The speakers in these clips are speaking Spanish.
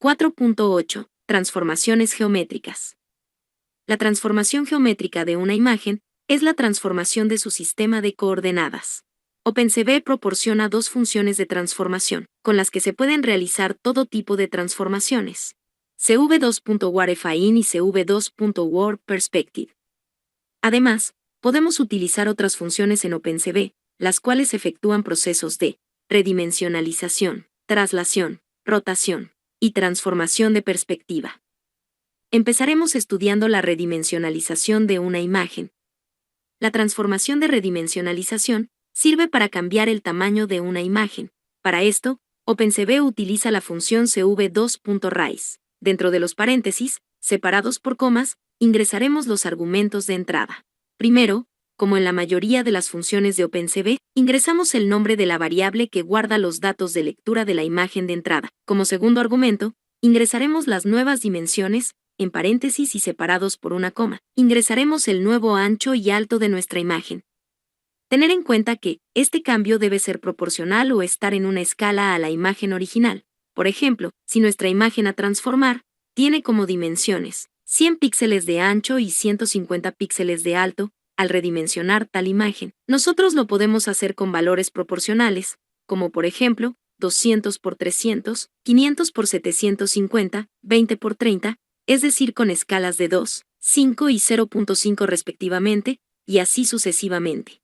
4.8. Transformaciones geométricas. La transformación geométrica de una imagen es la transformación de su sistema de coordenadas. OpenCV proporciona dos funciones de transformación, con las que se pueden realizar todo tipo de transformaciones: CV2.WarFine y CV2.WorldPerspective. Además, podemos utilizar otras funciones en OpenCV, las cuales efectúan procesos de redimensionalización, traslación, rotación y transformación de perspectiva. Empezaremos estudiando la redimensionalización de una imagen. La transformación de redimensionalización sirve para cambiar el tamaño de una imagen. Para esto, OpenCV utiliza la función cv2.rise. Dentro de los paréntesis, separados por comas, ingresaremos los argumentos de entrada. Primero, como en la mayoría de las funciones de OpenCV, ingresamos el nombre de la variable que guarda los datos de lectura de la imagen de entrada. Como segundo argumento, ingresaremos las nuevas dimensiones, en paréntesis y separados por una coma. Ingresaremos el nuevo ancho y alto de nuestra imagen. Tener en cuenta que este cambio debe ser proporcional o estar en una escala a la imagen original. Por ejemplo, si nuestra imagen a transformar tiene como dimensiones 100 píxeles de ancho y 150 píxeles de alto, al redimensionar tal imagen, nosotros lo podemos hacer con valores proporcionales, como por ejemplo, 200 por 300, 500 por 750, 20 por 30, es decir, con escalas de 2, 5 y 0.5 respectivamente, y así sucesivamente.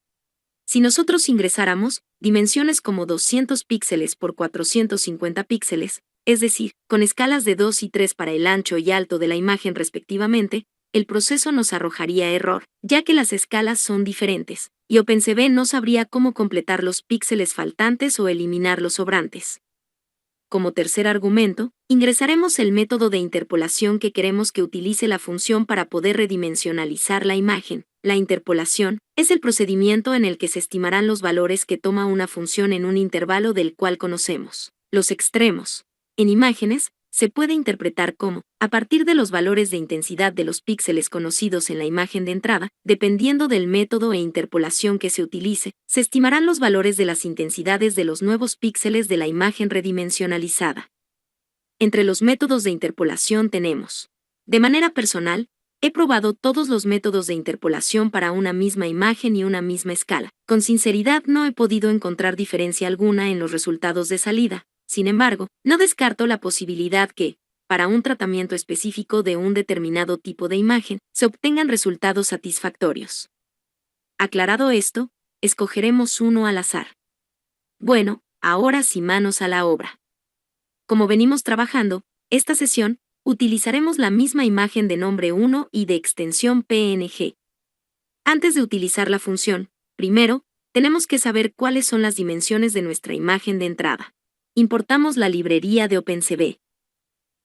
Si nosotros ingresáramos dimensiones como 200 píxeles por 450 píxeles, es decir, con escalas de 2 y 3 para el ancho y alto de la imagen respectivamente, el proceso nos arrojaría error, ya que las escalas son diferentes, y OpenCV no sabría cómo completar los píxeles faltantes o eliminar los sobrantes. Como tercer argumento, ingresaremos el método de interpolación que queremos que utilice la función para poder redimensionalizar la imagen. La interpolación es el procedimiento en el que se estimarán los valores que toma una función en un intervalo del cual conocemos los extremos. En imágenes, se puede interpretar como, a partir de los valores de intensidad de los píxeles conocidos en la imagen de entrada, dependiendo del método e interpolación que se utilice, se estimarán los valores de las intensidades de los nuevos píxeles de la imagen redimensionalizada. Entre los métodos de interpolación tenemos: de manera personal, he probado todos los métodos de interpolación para una misma imagen y una misma escala. Con sinceridad no he podido encontrar diferencia alguna en los resultados de salida. Sin embargo, no descarto la posibilidad que, para un tratamiento específico de un determinado tipo de imagen, se obtengan resultados satisfactorios. Aclarado esto, escogeremos uno al azar. Bueno, ahora sí, manos a la obra. Como venimos trabajando, esta sesión, utilizaremos la misma imagen de nombre 1 y de extensión PNG. Antes de utilizar la función, primero, tenemos que saber cuáles son las dimensiones de nuestra imagen de entrada. Importamos la librería de OpenCV.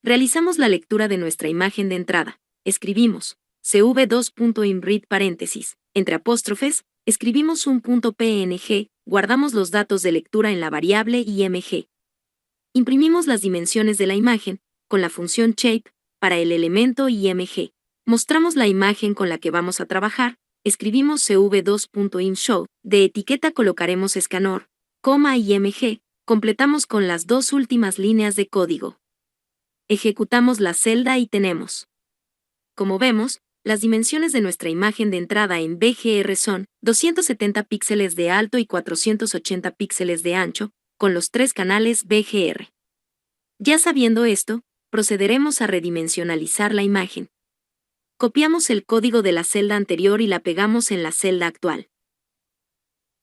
Realizamos la lectura de nuestra imagen de entrada. Escribimos cv2.imread paréntesis, entre apóstrofes, escribimos un punto PNG, guardamos los datos de lectura en la variable img. Imprimimos las dimensiones de la imagen, con la función shape, para el elemento img. Mostramos la imagen con la que vamos a trabajar, escribimos cv2.imshow, de etiqueta colocaremos escanor, img, completamos con las dos últimas líneas de código. Ejecutamos la celda y tenemos. Como vemos, las dimensiones de nuestra imagen de entrada en BGR son 270 píxeles de alto y 480 píxeles de ancho, con los tres canales BGR. Ya sabiendo esto, procederemos a redimensionalizar la imagen. Copiamos el código de la celda anterior y la pegamos en la celda actual.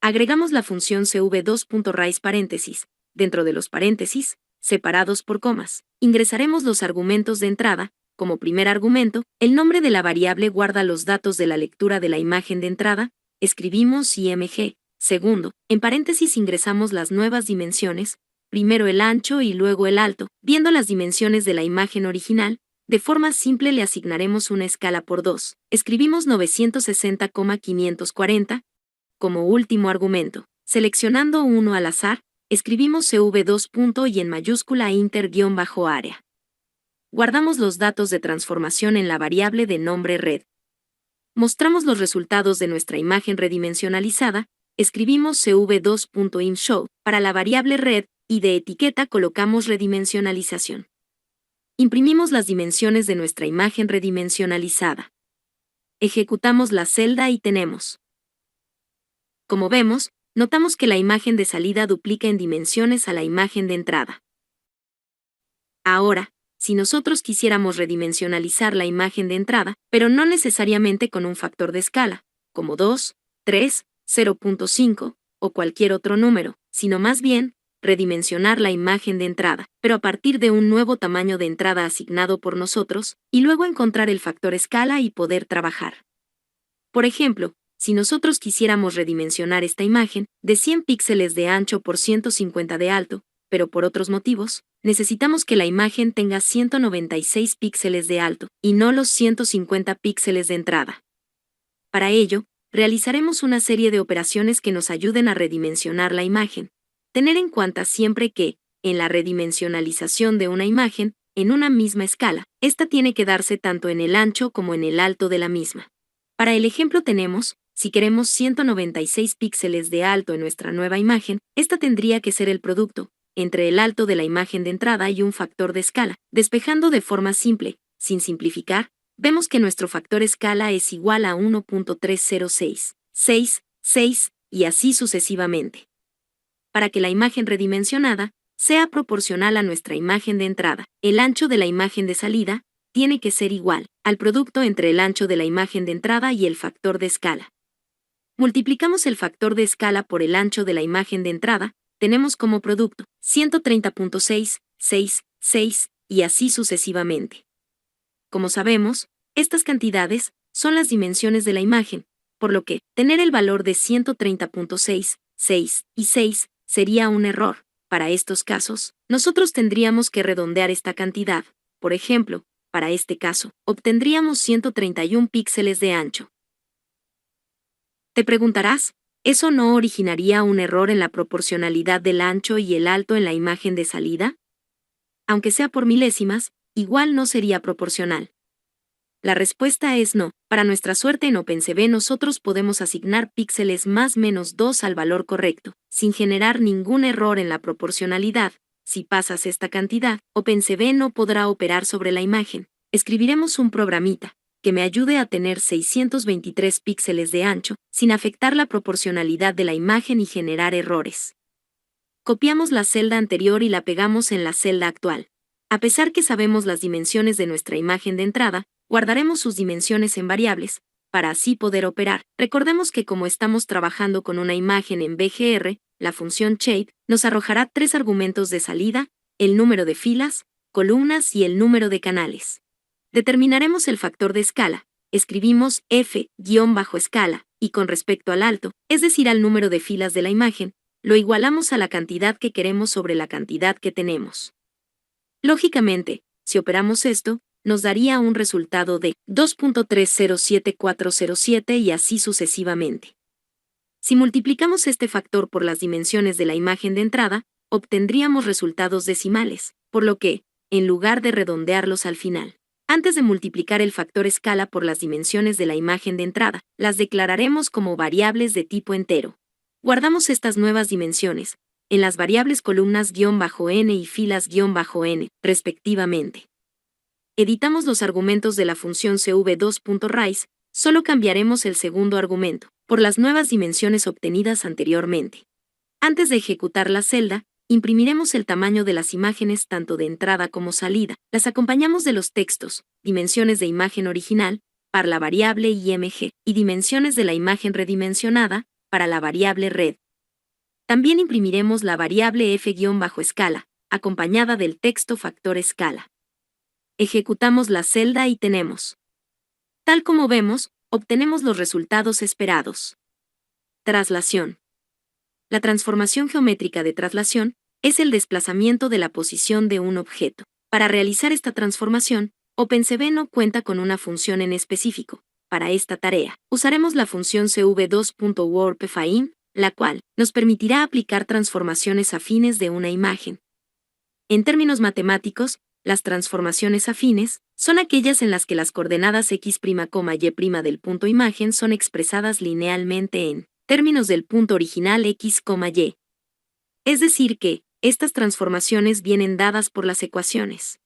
Agregamos la función cv2.rise paréntesis, dentro de los paréntesis, separados por comas. Ingresaremos los argumentos de entrada. Como primer argumento, el nombre de la variable guarda los datos de la lectura de la imagen de entrada, escribimos img. Segundo, en paréntesis ingresamos las nuevas dimensiones, primero el ancho y luego el alto. Viendo las dimensiones de la imagen original, de forma simple le asignaremos una escala por 2. Escribimos 960,540, como último argumento. Seleccionando uno al azar, escribimos cv2. Y en mayúscula inter-área. Guardamos los datos de transformación en la variable de nombre red. Mostramos los resultados de nuestra imagen redimensionalizada, escribimos cv2.imshow para la variable red y de etiqueta colocamos redimensionalización. imprimimos las dimensiones de nuestra imagen redimensionalizada. Ejecutamos la celda y tenemos. Como vemos, notamos que la imagen de salida duplica en dimensiones a la imagen de entrada. Ahora, si nosotros quisiéramos redimensionalizar la imagen de entrada, pero no necesariamente con un factor de escala, como 2, 3, 0.5 o cualquier otro número, sino más bien, redimensionar la imagen de entrada, pero a partir de un nuevo tamaño de entrada asignado por nosotros, y luego encontrar el factor escala y poder trabajar. Por ejemplo, si nosotros quisiéramos redimensionar esta imagen de 100 píxeles de ancho por 150 de alto, pero por otros motivos, necesitamos que la imagen tenga 196 píxeles de alto y no los 150 píxeles de entrada. Para ello, realizaremos una serie de operaciones que nos ayuden a redimensionar la imagen. Tener en cuenta siempre que, en la redimensionalización de una imagen, en una misma escala, esta tiene que darse tanto en el ancho como en el alto de la misma. Para el ejemplo tenemos, si queremos 196 píxeles de alto en nuestra nueva imagen, esta tendría que ser el producto entre el alto de la imagen de entrada y un factor de escala. Despejando de forma simple, sin simplificar, vemos que nuestro factor escala es igual a 1.30666 y así sucesivamente. Para que la imagen redimensionada sea proporcional a nuestra imagen de entrada, el ancho de la imagen de salida tiene que ser igual al producto entre el ancho de la imagen de entrada y el factor de escala. Multiplicamos el factor de escala por el ancho de la imagen de entrada, tenemos como producto 130.666 y así sucesivamente. Como sabemos, estas cantidades son las dimensiones de la imagen, por lo que tener el valor de 130.6, 6 y 6 sería un error. Para estos casos, nosotros tendríamos que redondear esta cantidad. Por ejemplo, para este caso, obtendríamos 131 píxeles de ancho. Te preguntarás, ¿eso no originaría un error en la proporcionalidad del ancho y el alto en la imagen de salida? Aunque sea por milésimas, igual no sería proporcional. La respuesta es no. Para nuestra suerte en OpenCV nosotros podemos asignar píxeles más menos 2 al valor correcto, sin generar ningún error en la proporcionalidad. Si pasas esta cantidad, OpenCV no podrá operar sobre la imagen. Escribiremos un programita que me ayude a tener 623 píxeles de ancho, sin afectar la proporcionalidad de la imagen y generar errores. Copiamos la celda anterior y la pegamos en la celda actual. A pesar que sabemos las dimensiones de nuestra imagen de entrada, guardaremos sus dimensiones en variables, para así poder operar. Recordemos que como estamos trabajando con una imagen en BGR, la función shape nos arrojará 3 argumentos de salida, el número de filas, columnas y el número de canales. Determinaremos el factor de escala, escribimos f-escala, y con respecto al alto, es decir al número de filas de la imagen, lo igualamos a la cantidad que queremos sobre la cantidad que tenemos. Lógicamente, si operamos esto, nos daría un resultado de 2.307407 y así sucesivamente. Si multiplicamos este factor por las dimensiones de la imagen de entrada, obtendríamos resultados decimales, por lo que, en lugar de redondearlos al final, antes de multiplicar el factor escala por las dimensiones de la imagen de entrada, las declararemos como variables de tipo entero. Guardamos estas nuevas dimensiones en las variables columnas-n y filas-n, respectivamente. Editamos los argumentos de la función cv2.rise, solo cambiaremos el segundo argumento por las nuevas dimensiones obtenidas anteriormente. Antes de ejecutar la celda, imprimiremos el tamaño de las imágenes tanto de entrada como salida, las acompañamos de los textos, dimensiones de imagen original, para la variable img, y dimensiones de la imagen redimensionada, para la variable red. También imprimiremos la variable f-escala, acompañada del texto factor escala. Ejecutamos la celda y tenemos. Tal como vemos, obtenemos los resultados esperados. Traslación. La transformación geométrica de traslación es el desplazamiento de la posición de un objeto. Para realizar esta transformación, OpenCV no cuenta con una función en específico. Para esta tarea, usaremos la función cv2.warpFine, la cual nos permitirá aplicar transformaciones afines de una imagen. En términos matemáticos, las transformaciones afines son aquellas en las que las coordenadas x', y' del punto imagen son expresadas linealmente en términos del punto original x, y. Es decir que, estas transformaciones vienen dadas por las ecuaciones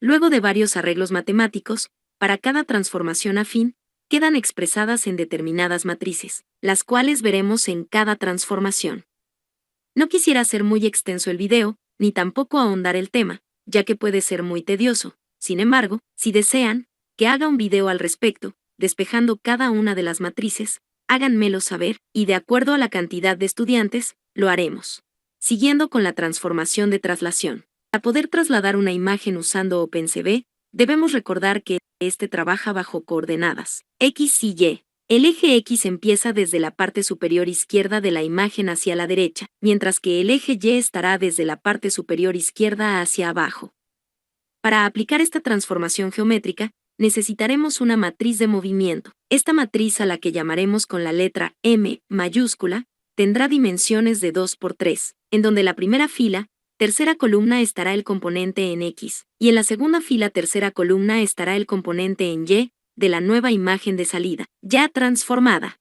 Luego de varios arreglos matemáticos, para cada transformación afín, quedan expresadas en determinadas matrices, las cuales veremos en cada transformación. No quisiera hacer muy extenso el video, ni tampoco ahondar el tema, ya que puede ser muy tedioso. Sin embargo, si desean que haga un video al respecto, despejando cada una de las matrices, háganmelo saber, y de acuerdo a la cantidad de estudiantes, lo haremos. Siguiendo con la transformación de traslación. Para poder trasladar una imagen usando OpenCV, debemos recordar que este trabaja bajo coordenadas X y Y. El eje X empieza desde la parte superior izquierda de la imagen hacia la derecha, mientras que el eje Y estará desde la parte superior izquierda hacia abajo. Para aplicar esta transformación geométrica, necesitaremos una matriz de movimiento. Esta matriz, a la que llamaremos con la letra M mayúscula, tendrá dimensiones de 2 por 3, en donde la primera fila, tercera columna estará el componente en X, y en la segunda fila, tercera columna estará el componente en Y, de la nueva imagen de salida, ya transformada.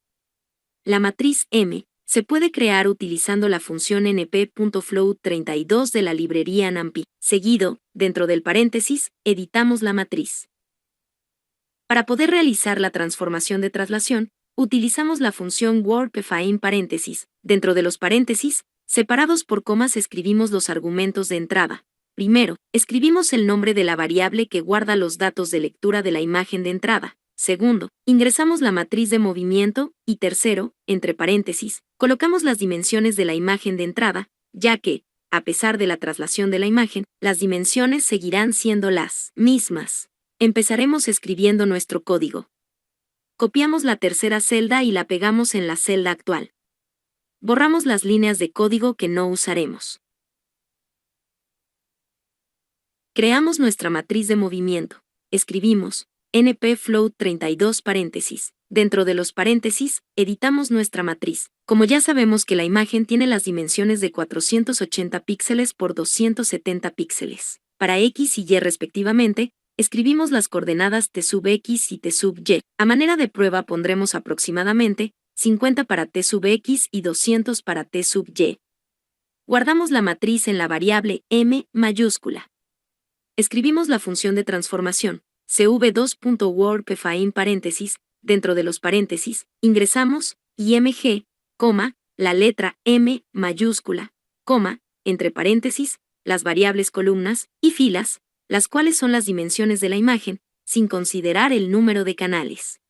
La matriz M se puede crear utilizando la función np.float32 de la librería NumPy. Seguido, dentro del paréntesis, editamos la matriz. Para poder realizar la transformación de traslación, utilizamos la función warpFine paréntesis. Dentro de los paréntesis, separados por comas, escribimos los argumentos de entrada. Primero, escribimos el nombre de la variable que guarda los datos de lectura de la imagen de entrada. Segundo, ingresamos la matriz de movimiento, y tercero, entre paréntesis, colocamos las dimensiones de la imagen de entrada, ya que, a pesar de la traslación de la imagen, las dimensiones seguirán siendo las mismas. Empezaremos escribiendo nuestro código. Copiamos la tercera celda y la pegamos en la celda actual. Borramos las líneas de código que no usaremos. Creamos nuestra matriz de movimiento. Escribimos npfloat32 paréntesis. Dentro de los paréntesis, editamos nuestra matriz. Como ya sabemos que la imagen tiene las dimensiones de 480 píxeles por 270 píxeles. Para X y Y respectivamente, escribimos las coordenadas t sub X y t sub Y. A manera de prueba pondremos aproximadamente 50 para t sub X y 200 para t sub Y. Guardamos la matriz en la variable M mayúscula. Escribimos la función de transformación, cv2.warpFine paréntesis, dentro de los paréntesis, ingresamos, img, la letra M mayúscula, entre paréntesis, las variables columnas y filas, las cuales son las dimensiones de la imagen, sin considerar el número de canales.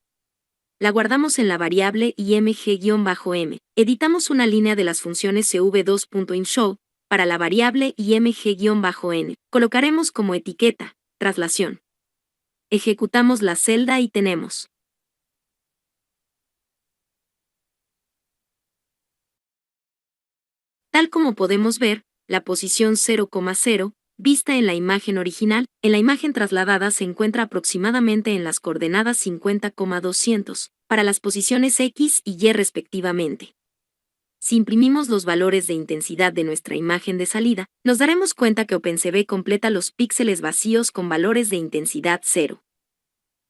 La guardamos en la variable img-m. Editamos una línea de las funciones cv2.inshow, para la variable img-n. Colocaremos como etiqueta, traslación. Ejecutamos la celda y tenemos. Tal como podemos ver, la posición 0,0, vista en la imagen original, en la imagen trasladada se encuentra aproximadamente en las coordenadas 50,200, para las posiciones X y Y respectivamente. Si imprimimos los valores de intensidad de nuestra imagen de salida, nos daremos cuenta que OpenCV completa los píxeles vacíos con valores de intensidad 0.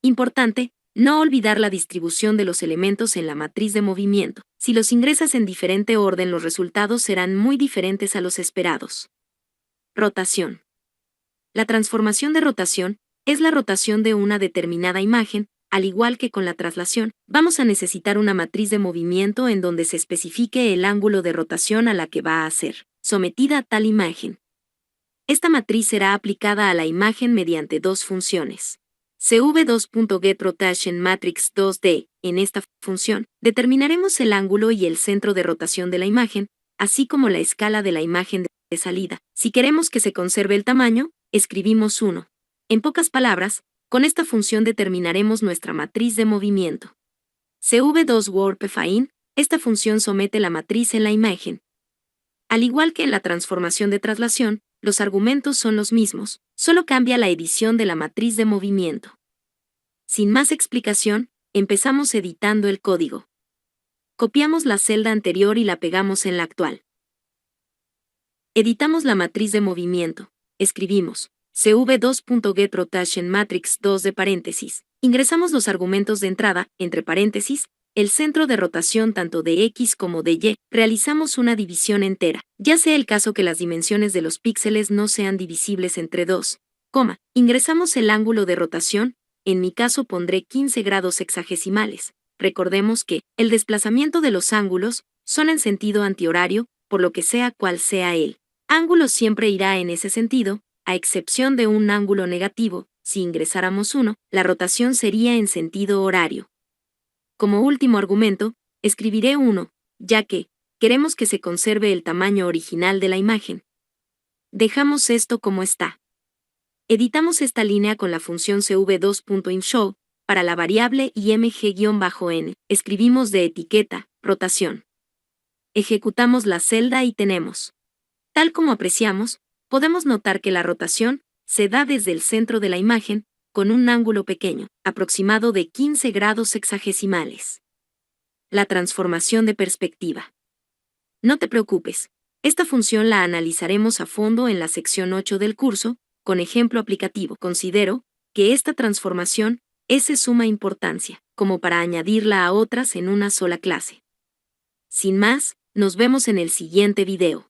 Importante, no olvidar la distribución de los elementos en la matriz de movimiento. Si los ingresas en diferente orden, los resultados serán muy diferentes a los esperados. Rotación. La transformación de rotación es la rotación de una determinada imagen. Al igual que con la traslación, vamos a necesitar una matriz de movimiento en donde se especifique el ángulo de rotación a la que va a ser sometida a tal imagen. Esta matriz será aplicada a la imagen mediante dos funciones. cv2.getRotationMatrix2D. En esta función, determinaremos el ángulo y el centro de rotación de la imagen, así como la escala de la imagen de salida. Si queremos que se conserve el tamaño, escribimos 1. En pocas palabras, con esta función determinaremos nuestra matriz de movimiento. cv2warpFine, esta función somete la matriz en la imagen. Al igual que en la transformación de traslación, los argumentos son los mismos, solo cambia la edición de la matriz de movimiento. Sin más explicación, empezamos editando el código. Copiamos la celda anterior y la pegamos en la actual. Editamos la matriz de movimiento. Escribimos cv2.getRotationMatrix2 de paréntesis. Ingresamos los argumentos de entrada, entre paréntesis, el centro de rotación tanto de X como de Y. Realizamos una división entera, ya sea el caso que las dimensiones de los píxeles no sean divisibles entre 2. Ingresamos el ángulo de rotación, en mi caso pondré 15 grados sexagesimales. Recordemos que el desplazamiento de los ángulos son en sentido antihorario, por lo que sea cual sea el ángulo siempre irá en ese sentido, a excepción de un ángulo negativo. Si ingresáramos uno, la rotación sería en sentido horario. Como último argumento, escribiré 1, ya que queremos que se conserve el tamaño original de la imagen. Dejamos esto como está. Editamos esta línea con la función cv2.infshow para la variable img-n. Escribimos de etiqueta, rotación. Ejecutamos la celda y tenemos. Tal como apreciamos, podemos notar que la rotación se da desde el centro de la imagen, con un ángulo pequeño, aproximado de 15 grados sexagesimales. La transformación de perspectiva. No te preocupes, esta función la analizaremos a fondo en la sección 8 del curso, con ejemplo aplicativo. Considero que esta transformación es de suma importancia, como para añadirla a otras en una sola clase. Sin más, nos vemos en el siguiente video.